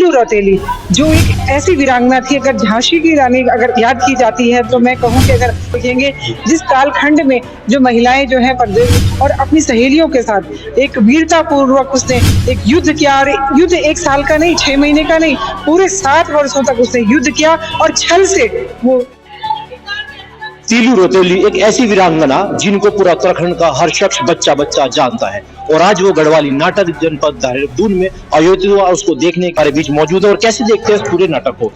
तीलू रौतेली, जो एक ऐसी वीरांगना थी, अगर झांसी की रानी अगर याद की जाती है तो मैं कहूँ कि अगर देखेंगे जिस कालखंड में जो महिलाएं जो है परदेश और अपनी सहेलियों के साथ एक वीरता पूर्वक उसने एक युद्ध किया, और युद्ध 1 साल का नहीं, 6 महीने का नहीं, पूरे 7 वर्षों तक उसने युद्ध किया और छल से वो तीलू रौतेली एक ऐसी वीरांगना जिनको पूरा उत्तराखंड का हर शख्स बच्चा बच्चा जानता है, और आज वो गढ़वाली नाटक जनपद देहरादून में आयोजित हुआ, उसको देखने हमारे बीच मौजूद है। और कैसे देखते हैं इस पूरे नाटक को?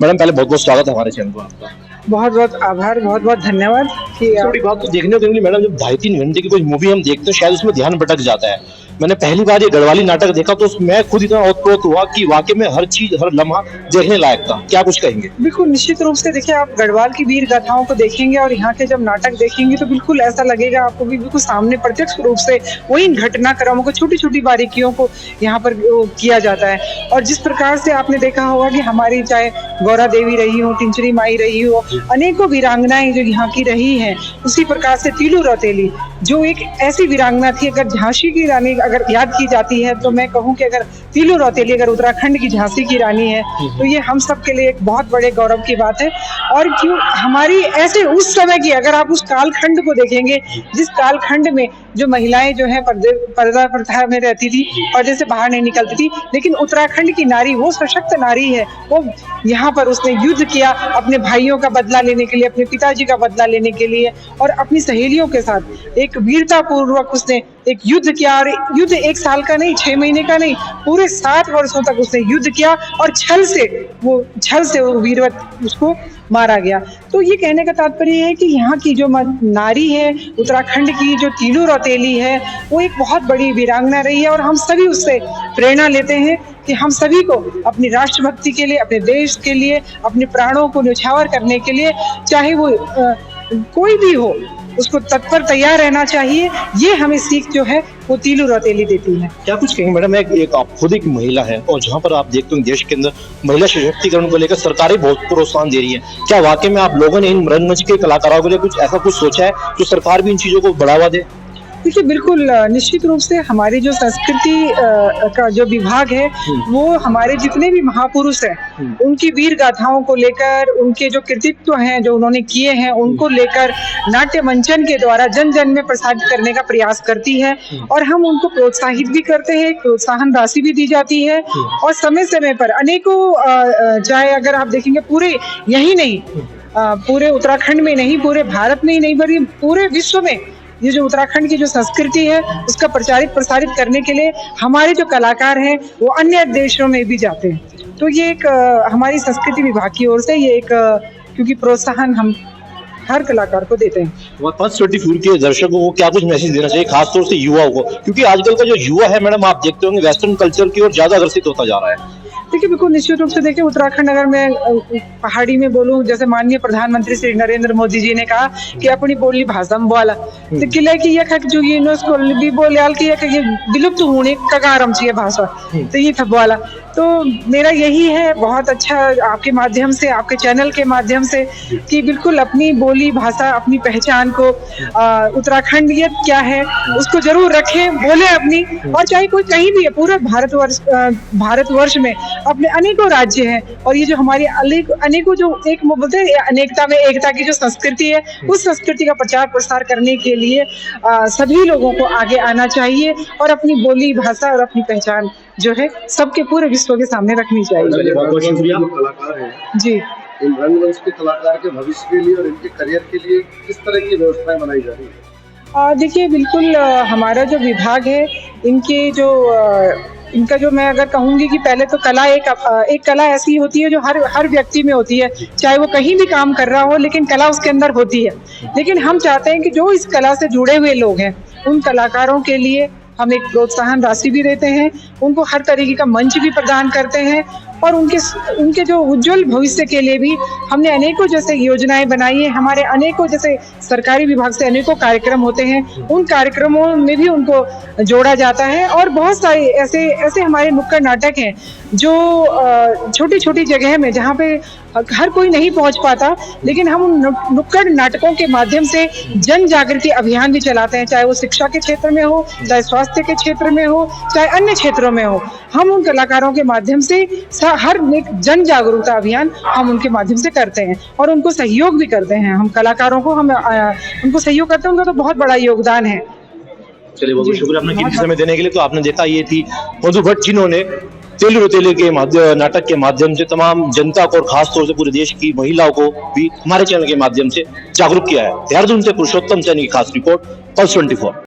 मैडम पहले बहुत बहुत स्वागत है हमारे चैनल को आपका। बहुत बहुत आभार, बहुत बहुत धन्यवाद कि थोड़ी बात तो देखने को मिली मैडम, जब 2.5-3 घंटे की कोई मूवी हम देखते हैं शायद उसमें ध्यान भटक जाता है। मैंने पहली बार ये गढ़वाली नाटक देखा तो मैं खुद इतना ओतप्रोत हुआ कि वाकई में हर चीज हर लम्हा देखने लायक था। क्या कुछ कहेंगे? बिल्कुल निश्चित रूप से देखिए, आप गढ़वाल की वीर गाथाओं को देखेंगे और यहाँ के जब नाटक देखेंगे तो बिल्कुल ऐसा लगेगा आपको भी बिल्कुल सामने प्रत्यक्ष रूप से वही घटनाक्रमों को, छोटी छोटी बारीकियों को यहाँ पर किया जाता है। और जिस प्रकार से आपने देखा होगा कि हमारी चाहे गौरा देवी रही हो, तिंचरी माई रही हो, अनेकों वीरांगनाएं जो यहाँ की रही हैं, उसी प्रकार से तीलू रौतेली जो एक ऐसी वीरांगना थी, अगर झांसी की रानी अगर याद की जाती है तो मैं कहूँ कि अगर तीलू रौतेली अगर उत्तराखंड की झांसी की रानी है तो ये हम सब के लिए एक बहुत बड़े गौरव की बात है। और क्यों हमारी ऐसे उस समय की, अगर आप उस कालखंड को देखेंगे जिस कालखंड में जो महिलाएं जो है पर्दा प्रथा में रहती थी, पर्दे से बाहर नहीं निकलती थी, लेकिन उत्तराखंड की नारी वो सशक्त नारी है, वो यहाँ पर उसने युद्ध किया अपने भाइयों का बदला लेने के लिए, अपने पिताजी का बदला लेने के लिए, और अपनी सहेलियों के साथ एक वीरता पूर्वक उसने एक युद्ध किया, और युद्ध 1 साल का नहीं, 6 महीने का नहीं, पूरे 7 वर्षों तक उसने युद्ध किया और छल से वो वीरवत उसको मारा गया। तो ये कहने का तात्पर्य है कि यहाँ की जो नारी है उत्तराखंड की, जो तीलू रौतेली है, वो एक बहुत बड़ी वीरांगना रही है, और हम सभी उससे प्रेरणा लेते हैं कि हम सभी को अपनी राष्ट्रभक्ति के लिए, अपने देश के लिए, अपने प्राणों को न्यौछावर करने के लिए, चाहे वो कोई भी हो, उसको तत्पर तैयार रहना चाहिए। ये हमें सीख जो है वो तीलू रौतेली देती है। क्या कुछ कहेंगे मैडम? एक आप खुद एक महिला है और जहाँ पर आप देखते हो देश के अंदर महिला सशक्तिकरण को लेकर सरकारें बहुत प्रोत्साहन दे रही है, क्या वाकई में आप लोगों ने इन रंगमंच के कलाकारों के लिए कुछ ऐसा कुछ सोचा है जो सरकार भी इन चीजों को बढ़ावा दे? देखिए बिल्कुल निश्चित रूप से हमारी जो संस्कृति का जो विभाग है वो हमारे जितने भी महापुरुष हैं उनकी वीर गाथाओं को लेकर, उनके जो कृतित्व हैं जो उन्होंने किए हैं उनको लेकर नाट्य मंचन के द्वारा जन जन में प्रसारित करने का प्रयास करती है, और हम उनको प्रोत्साहित भी करते हैं, प्रोत्साहन राशि भी दी जाती है, और समय समय पर अनेकों चाहे अगर आप देखेंगे पूरे यही नहीं, पूरे उत्तराखंड में नहीं, पूरे भारत में ही नहीं, बल्कि पूरे विश्व में ये जो उत्तराखंड की जो संस्कृति है उसका प्रचारित प्रसारित करने के लिए हमारे जो कलाकार हैं वो अन्य देशों में भी जाते हैं। तो ये एक हमारी संस्कृति विभाग की ओर से ये एक क्योंकि प्रोत्साहन हम हर कलाकार को देते हैं। 524 के दर्शकों को क्या कुछ मैसेज देना चाहिए, खासतौर से युवाओं को, क्योंकि आजकल का जो युवा है मैडम आप देखते होंगे वेस्टर्न कल्चर की ओर ज्यादा आकर्षित होता जा रहा है? देखिए बिल्कुल निश्चित रूप से देखिए, उत्तराखंड अगर मैं पहाड़ी में बोलूं, जैसे माननीय प्रधानमंत्री श्री नरेंद्र मोदी जी ने कहा कि अपनी बोली भाषा में बोला तो किले की यह जो यूनेस्को भी बोले कि ये विलुप्त होने कगारम चाहिए भाषा, तो ये बोला। तो मेरा यही है बहुत अच्छा आपके माध्यम से, आपके चैनल के माध्यम से, कि बिल्कुल अपनी बोली भाषा, अपनी पहचान को, उत्तराखंडियत क्या है उसको जरूर रखें, बोले अपनी। और चाहे कोई कहीं भी है, पूरे भारतवर्ष में अपने अनेकों राज्य हैं, और ये जो हमारी अनेकों जो एक बोलते हैं अनेकता में एकता की जो संस्कृति है, उस संस्कृति का प्रचार प्रसार करने के लिए सभी लोगों को आगे आना चाहिए और अपनी बोली भाषा और अपनी पहचान जो है सबके पूरे विश्व के सामने रखनी चाहिए। बहुत शुक्रिया। कलाकार हैं जी, इन रंगमंच के कलाकार के भविष्य के लिए और इनके करियर के लिए किस तरह की व्यवस्थाएं बनाई जा रही है? देखिए बिल्कुल हमारा जो विभाग है इनका जो मैं अगर कहूँगी कि पहले तो कला एक कला ऐसी होती है जो हर व्यक्ति में होती है, चाहे वो कहीं भी काम कर रहा हो, लेकिन कला उसके अंदर होती है। लेकिन हम चाहते हैं कि जो इस कला से जुड़े हुए लोग हैं उन कलाकारों के लिए हम एक प्रोत्साहन राशि भी देते हैं, उनको हर तरीके का मंच भी प्रदान करते हैं, और उनके जो उज्जवल भविष्य के लिए भी हमने अनेकों जैसे योजनाएं बनाई है। हमारे अनेकों जैसे सरकारी विभाग से अनेकों कार्यक्रम होते हैं, उन कार्यक्रमों में भी उनको जोड़ा जाता है। और बहुत सारे ऐसे हमारे नुक्कड़ नाटक हैं जो छोटी छोटी जगह में जहाँ पे हर कोई नहीं पहुंच पाता, लेकिन हम उन नुक्कड़ नाटकों के माध्यम से जन जागृति अभियान भी चलाते हैं, चाहे वो शिक्षा के क्षेत्र में हो, चाहे स्वास्थ्य के क्षेत्र में हो, चाहे अन्य क्षेत्रों में हो। हम उन कलाकारों के माध्यम से हर एक जन जागरूकता अभियान हम उनके माध्यम से करते हैं और उनको सहयोग भी करते हैं। हम कलाकारों को हम उनको सहयोग करते हैं, उनका तो बहुत बड़ा योगदान है। चलिए बहुत शुक्रिया अपना कीमती समय देने के लिए। तो आपने देखा ये थी मधु भट्ट जिन्होंने तेलु रोतेली के नाटक के माध्यम से तमाम जनता को और खासतौर से पूरे देश की महिलाओं को भी हमारे चैनल के माध्यम से जागरूक किया है। देहरादून से पुरुषोत्तम सैनी की खास रिपोर्ट, पल्स 24।